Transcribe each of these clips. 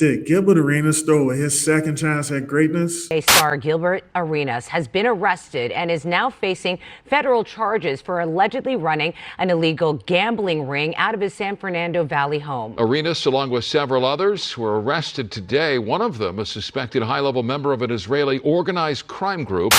Did Gilbert Arenas throw away his second chance at greatness? Star Gilbert Arenas has been arrested and is now facing federal charges for allegedly running an illegal gambling ring out of his San Fernando Valley home. Arenas, along with several others, were arrested today. One of them, a suspected high-level member of an Israeli organized crime group.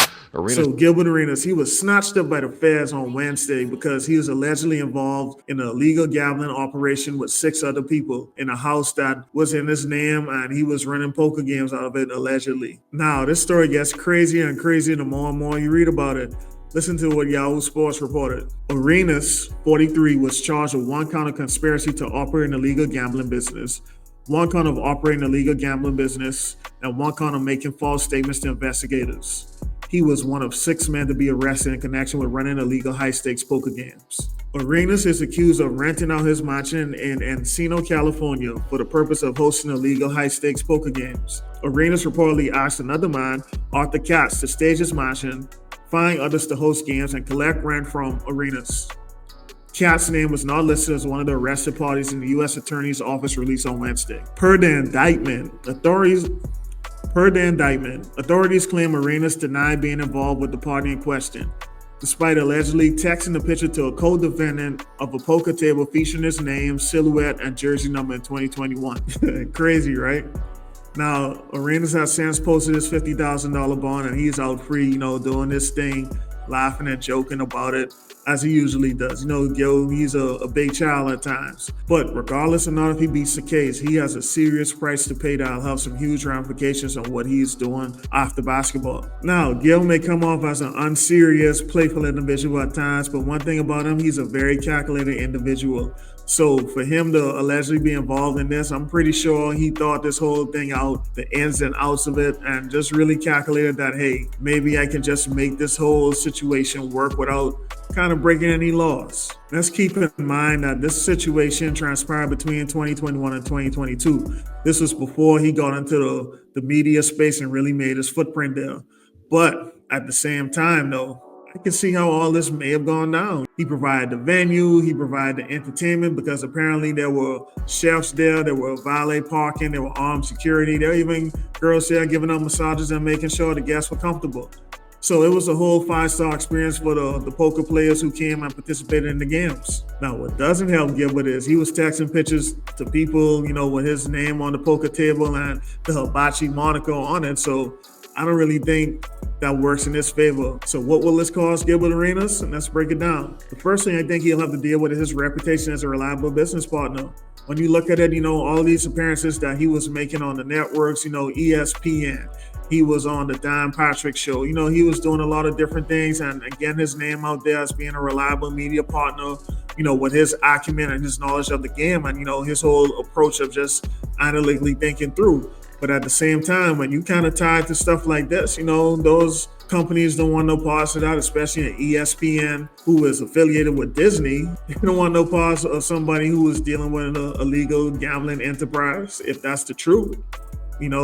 So Gilbert Arenas, he was snatched up by the feds on Wednesday because he was allegedly involved in an illegal gambling operation with 6 other people in a house that was in his name, and he was running poker games out of it allegedly. Now, this story gets crazier and crazier the more and more you read about it. Listen to what Yahoo Sports reported. Arenas, 43, was charged with 1 count of conspiracy to operate an illegal gambling business, 1 count of operating a legal gambling business, and 1 count of making false statements to investigators. He was one of 6 men to be arrested in connection with running illegal high-stakes poker games. Arenas is accused of renting out his mansion in Encino, California, for the purpose of hosting illegal high-stakes poker games. Arenas reportedly asked another man, Arthur Katz, to stage his mansion, find others to host games, and collect rent from Arenas. Katz's name was not listed as one of the arrested parties in the U.S. Attorney's Office release on Wednesday. Per the indictment, authorities claim Arenas denied being involved with the party in question, despite allegedly texting a picture to a co-defendant of a poker table featuring his name, silhouette, and jersey number in 2021. Crazy, right? Now, Arenas has since posted his $50,000 bond, and he's out free, doing this thing, laughing and joking about it, as he usually does. Gil, he's a big child at times. But regardless of not if he beats the case, he has a serious price to pay that'll have some huge ramifications on what he's doing after basketball. Now, Gil may come off as an unserious, playful individual at times, but one thing about him, he's a very calculated individual. So for him to allegedly be involved in this, I'm pretty sure he thought this whole thing out, the ins and outs of it, and just really calculated that, hey, maybe I can just make this whole situation work without kind of breaking any laws. Let's keep in mind that this situation transpired between 2021 and 2022. This was before he got into the media space and really made his footprint there. But at the same time, though, I can see how all this may have gone down. He provided the venue, he provided the entertainment, because apparently there were chefs there were valet parking, there were armed security, there were even girls there giving them massages and making sure the guests were comfortable. So it was a whole 5-star experience for the poker players who came and participated in the games. Now, what doesn't help Gilbert is he was texting pictures to people, with his name on the poker table and the hibachi moniker on it. So I don't really think that works in his favor. So what will this cost Gilbert Arenas? And let's break it down. The first thing I think he'll have to deal with is his reputation as a reliable business partner. When you look at it, all these appearances that he was making on the networks, ESPN, he was on the Dan Patrick Show. He was doing a lot of different things, and again, his name out there as being a reliable media partner, with his acumen and his knowledge of the game, and, his whole approach of just analytically thinking through. But at the same time, when you kind of tie to stuff like this, those companies don't want no parts of that, especially an ESPN who is affiliated with Disney. They don't want no parts of somebody who is dealing with an illegal gambling enterprise, if that's the truth.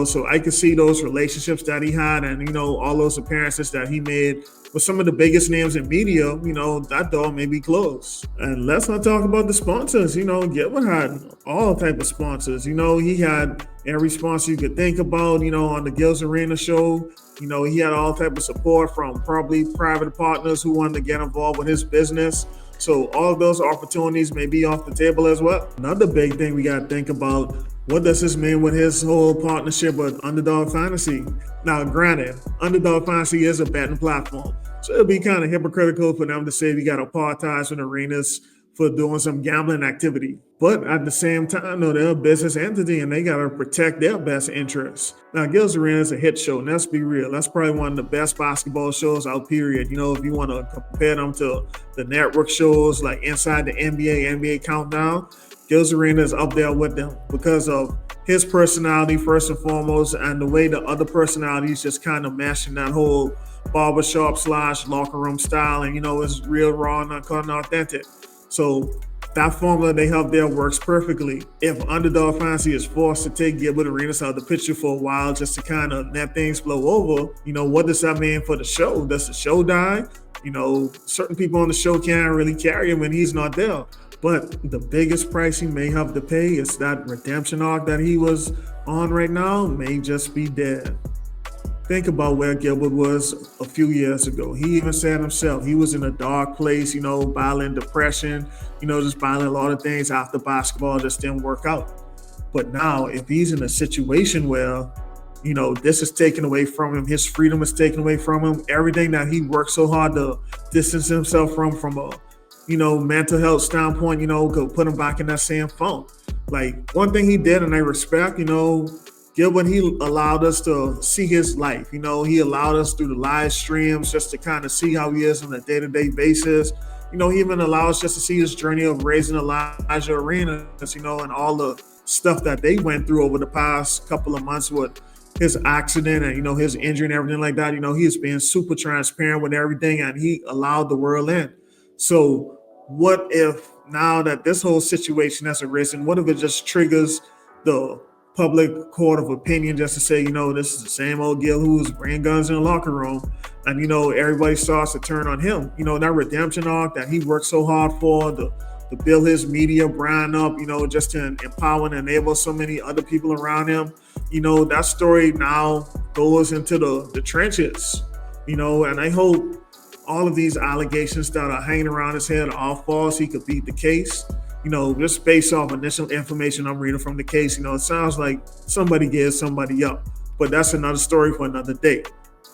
So I could see those relationships that he had and, all those appearances that he made with some of the biggest names in media, that door may be closed. And let's not talk about the sponsors. Gilbert had all type of sponsors. He had every sponsor you could think about, on the Gilbert Arenas show. He had all type of support from probably private partners who wanted to get involved with his business. So all of those opportunities may be off the table as well. Another big thing we got to think about, what does this mean with his whole partnership with Underdog Fantasy? Now, granted, Underdog Fantasy is a betting platform, so it'll be kind of hypocritical for them to say we got to part ties with Arenas for doing some gambling activity. But at the same time, they're a business entity and they got to protect their best interests. Now, Gilbert Arenas is a hit show, and let's be real. That's probably one of the best basketball shows out, period. If you want to compare them to the network shows like Inside the NBA Countdown, Gilbert Arenas is up there with them because of his personality first and foremost, and the way the other personalities just kind of mesh in that whole barbershop / locker room style, and it's real raw and authentic. So that formula they have there works perfectly. If Underdog Fantasy is forced to take Gilbert Arenas out of the picture for a while just to kind of let things blow over, what does that mean for the show? Does the show die? Certain people on the show can't really carry him when he's not there. But the biggest price he may have to pay is that redemption arc that he was on right now may just be dead. Think about where Gilbert was a few years ago. He even said himself, he was in a dark place, battling depression, just battling a lot of things after basketball just didn't work out. But now, if he's in a situation where, this is taken away from him, his freedom is taken away from him, everything that he worked so hard to distance himself from a, mental health standpoint, could put him back in that same funk. Like, one thing he did, and I respect, Gilbert, he allowed us to see his life. He allowed us through the live streams just to kind of see how he is on a day-to-day basis. He even allowed us just to see his journey of raising Gilbert Arenas, and all the stuff that they went through over the past couple of months with his accident and, his injury and everything like that. He's being super transparent with everything, and he allowed the world in. So what if now that this whole situation has arisen, what if it just triggers the public court of opinion just to say, this is the same old Gil who was bringing guns in the locker room, and everybody starts to turn on him. That redemption arc that he worked so hard for, to build his media brand up, just to empower and enable so many other people around him. That story now goes into the trenches, and I hope all of these allegations that are hanging around his head are all false. He could beat the case. Just based off initial information I'm reading from the case, it sounds like somebody gave somebody up. But that's another story for another day.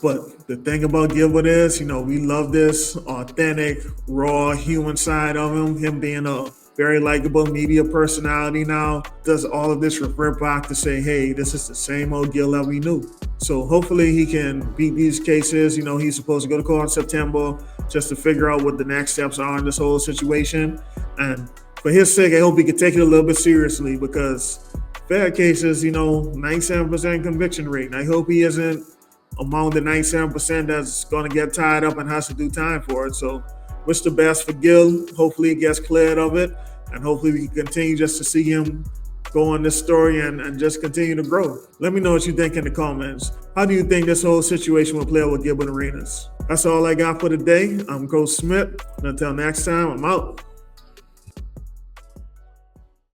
But the thing about Gilbert is, we love this authentic, raw, human side of him being a very likable media personality now. Does all of this revert back to say, hey, this is the same old Gil that we knew. So hopefully he can beat these cases. He's supposed to go to court in September just to figure out what the next steps are in this whole situation. And for his sake, I hope he can take it a little bit seriously, because fair cases, 97% conviction rate. And I hope he isn't among the 97% that's going to get tied up and has to do time for it. So wish the best for Gil. Hopefully he gets cleared of it, and hopefully we can continue just to see him go on this story and just continue to grow. Let me know what you think in the comments. How do you think this whole situation will play out with Gilbert Arenas? That's all I got for today. I'm Coach Smith, and until next time, I'm out.